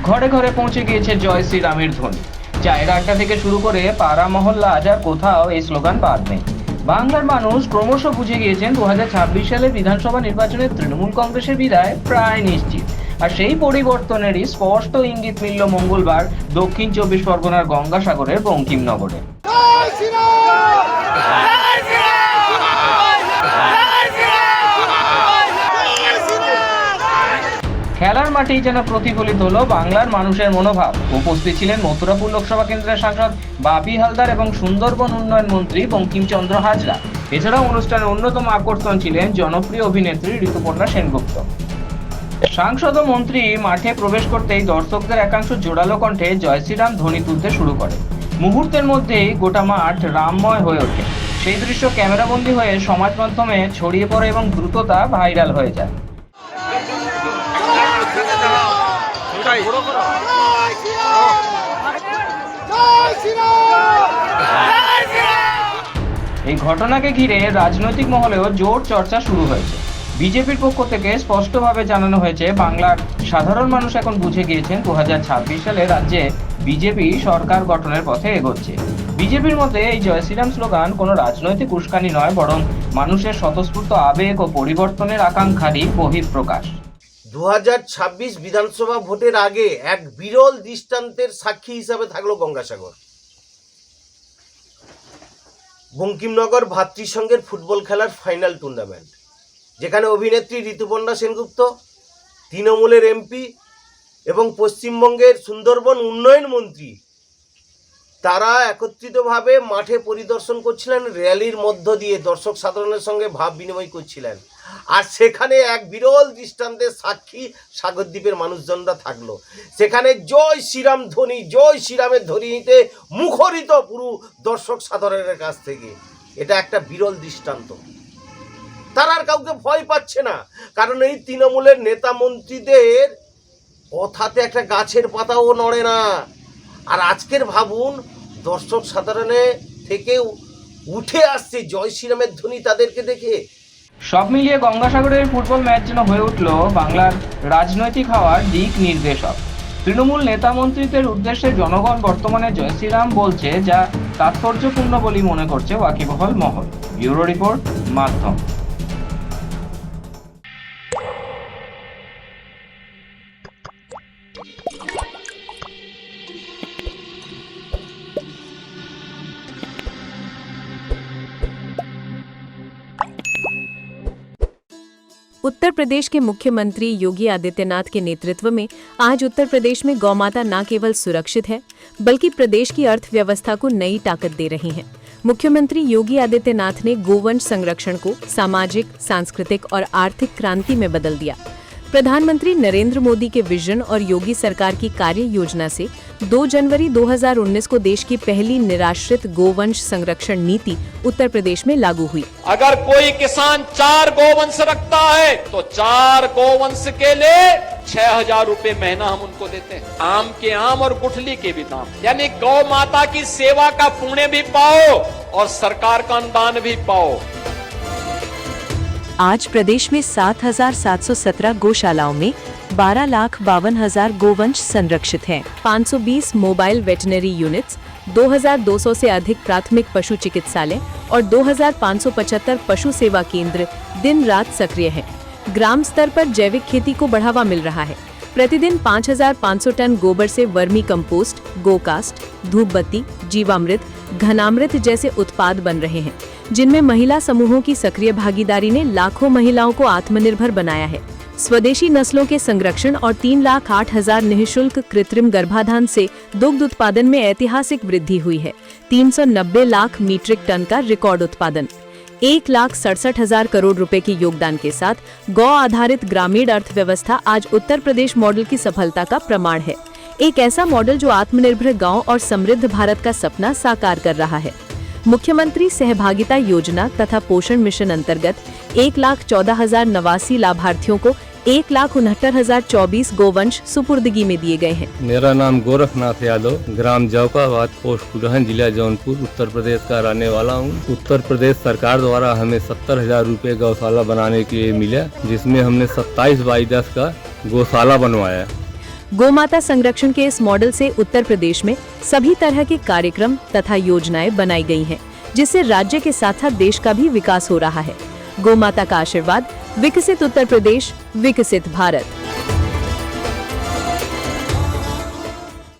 ঘরে ঘরে পৌঁছে গিয়েছে জয় শ্রীরামের ধ্বনি। চায়ের আড্ডা থেকে শুরু করে পাড়া মহল্লা আজ আর কোথাও এই স্লোগান বাদ নেই। বাংলার মানুষ ক্রমশ বুঝে গিয়েছেন 2026 সালের বিধানসভা নির্বাচনে তৃণমূল কংগ্রেসের বিদায় প্রায় নিশ্চিত। আর সেই পরিবর্তনেরই স্পষ্ট ইঙ্গিত মিলল মঙ্গলবার দক্ষিণ 24 পরগনার গঙ্গাসাগরের বঙ্কিমনগরে। খেলার মাঠেই যেন প্রতিফলিত হলো বাংলার মানুষের মনোভাব। উপস্থিত ছিলেন মথুরাপুর লোকসভা কেন্দ্রের সাংসদ বাপি হালদার এবং সুন্দরবন উন্নয়ন মন্ত্রী বঙ্কিমচন্দ্র হাজরা। এছাড়াও অনুষ্ঠানের অন্যতম আকর্ষণ ছিলেন জনপ্রিয় অভিনেত্রী ঋতুপর্ণা সেনগুপ্ত। সাংসদ ও মন্ত্রী মাঠে প্রবেশ করতেই দর্শকদের একাংশ জোরালো কণ্ঠে জয় শ্রীরাম ধ্বনি তুলতে শুরু করে। মুহূর্তের মধ্যেই গোটা মাঠ রামময় হয়ে ওঠে। সেই দৃশ্য ক্যামেরাবন্দী হয়ে সমাজ মাধ্যমে ছড়িয়ে পড়ে এবং দ্রুততা ভাইরাল হয়ে যায়। এই ঘটনাকে ঘিরে রাজনৈতিক মহলেও জোর চর্চা শুরু হয়েছে। বিজেপির পক্ষ থেকে স্পষ্টভাবে জানানো হয়েছে, বাংলার সাধারণ মানুষ এখন বুঝে গিয়েছেন 2026 সালে রাজ্যে বিজেপি সরকার গঠনের পথে এগোচ্ছে। বিজেপির মতে এই জয় শ্রীরাম স্লোগান কোনো রাজনৈতিক উস্কানি নয়, বরং মানুষের স্বতঃস্ফূর্ত আবেগ ও পরিবর্তনের আকাঙ্ক্ষারই বহিঃপ্রকাশ। 2026 বিধানসভা ভোটের আগে এক বিরল দৃষ্টান্তের সাক্ষী হিসাবে থাকলো গঙ্গাসাগর। বঙ্কিমনগর ভাতৃসংঘের ফুটবল খেলার ফাইনাল টুর্নামেন্ট, যেখানে অভিনেত্রী ঋতুপর্ণা সেনগুপ্ত, তৃণমূলের এমপি এবং পশ্চিমবঙ্গের সুন্দরবন উন্নয়ন মন্ত্রী তারা একত্রিতভাবে মাঠে পরিদর্শন করছিলেন। র্যালির মধ্য দিয়ে দর্শক সাধারণের সঙ্গে ভাব বিনিময় করছিলেন। আর সেখানে এক বিরল দৃষ্টান্তের সাক্ষী সাগরদ্বীপের মানুষজনরা থাকলো। সেখানে জয় শ্রীরাম ধ্বনি, জয় শ্রীরামের ধ্বনিতে মুখরিত পুরো দর্শক সাধারণের কাছ থেকে। এটা একটা বিরল দৃষ্টান্ত। তারা আর কাউকে ভয় পাচ্ছে না, কারণ এই তৃণমূলের নেতা মন্ত্রীদের কথাতে একটা গাছের পাতাও নড়ে না। আর আজকের ভাবুন, দর্শক সাধারণে থেকে উঠে আসছে জয় শ্রীরামের ধ্বনি তাদেরকে দেখে। সব মিলিয়ে গঙ্গাসাগরের ফুটবল ম্যাচ যেন হয়ে উঠল বাংলার রাজনৈতিক হওয়ার দিক নির্দেশক। তৃণমূল নেতা মন্ত্রীদের উদ্দেশ্যে জনগণ বর্তমানে জয় শ্রীরাম বলছে, যা তাৎপর্যপূর্ণ বলেই মনে করছে ওয়াকিবহাল মহল। ব্যুরো রিপোর্ট, মাধ্যম। उत्तर प्रदेश के मुख्यमंत्री योगी आदित्यनाथ के नेतृत्व में आज उत्तर प्रदेश में गौमाता न केवल सुरक्षित है, बल्कि प्रदेश की अर्थव्यवस्था को नई ताकत दे रही है। मुख्यमंत्री योगी आदित्यनाथ ने गोवंश संरक्षण को सामाजिक, सांस्कृतिक और आर्थिक क्रांति में बदल दिया। प्रधानमंत्री नरेंद्र मोदी के विजन और योगी सरकार की कार्य योजना से 2 जनवरी 2019 को देश की पहली निराश्रित गोवंश संरक्षण नीति उत्तर प्रदेश में लागू हुई। अगर कोई किसान 4 गोवंश रखता है तो 4 गोवंश के लिए 6,000 रुपए महीना हम उनको देते हैं। आम के आम और गुठली के भी दाम, यानी गौ माता की सेवा का पुण्य भी पाओ और सरकार का अनुदान भी पाओ। आज प्रदेश में 7,717 गौशालाओं में 12,52,000 गोवंश संरक्षित हैं। 520 मोबाइल वेटनरी यूनिट्स, 2,200 से अधिक प्राथमिक पशु चिकित्सालय और 2,575 पशु सेवा केंद्र दिन रात सक्रिय हैं। ग्राम स्तर पर जैविक खेती को बढ़ावा मिल रहा है। प्रतिदिन 5,500 टन गोबर से वर्मी कंपोस्ट, गोकास्ट, धूप बत्ती, जीवामृत, घनामृत जैसे उत्पाद बन रहे हैं, जिनमें महिला समूहों की सक्रिय भागीदारी ने लाखों महिलाओं को आत्मनिर्भर बनाया है। स्वदेशी नस्लों के संरक्षण और 3,08,000 निःशुल्क कृत्रिम गर्भाधान से दुग्ध उत्पादन में ऐतिहासिक वृद्धि हुई है। 390 लाख मीट्रिक टन का रिकॉर्ड उत्पादन। 1,67,000 करोड़ रुपए के योगदान के साथ गौ आधारित ग्रामीण अर्थव्यवस्था आज उत्तर प्रदेश मॉडल की सफलता का प्रमाण है। एक ऐसा मॉडल जो आत्मनिर्भर गांव और समृद्ध भारत का सपना साकार कर रहा है। मुख्यमंत्री सहभागिता योजना तथा पोषण मिशन अंतर्गत 1,14,089 लाभार्थियों को 1,69,024 गोवंश सुपुर्दगी में दिए गए हैं। मेरा नाम गोरखनाथ यादव, ग्राम जौकाबाद, पोस्ट कुडहन, जिला जौनपुर, उत्तर प्रदेश का रहने वाला हूँ। उत्तर प्रदेश सरकार द्वारा हमें 70,000 रुपये गौशाला बनाने के लिए मिला, जिसमें हमने 27/10 का गौशाला बनवाया। गोमाता संरक्षण के इस मॉडल से उत्तर प्रदेश में सभी तरह के कार्यक्रम तथा योजनाएं बनाई गई हैं, जिससे राज्य के साथ साथ देश का भी विकास हो रहा है। गोमाता का आशीर्वाद, विकसित उत्तर प्रदेश, विकसित भारत।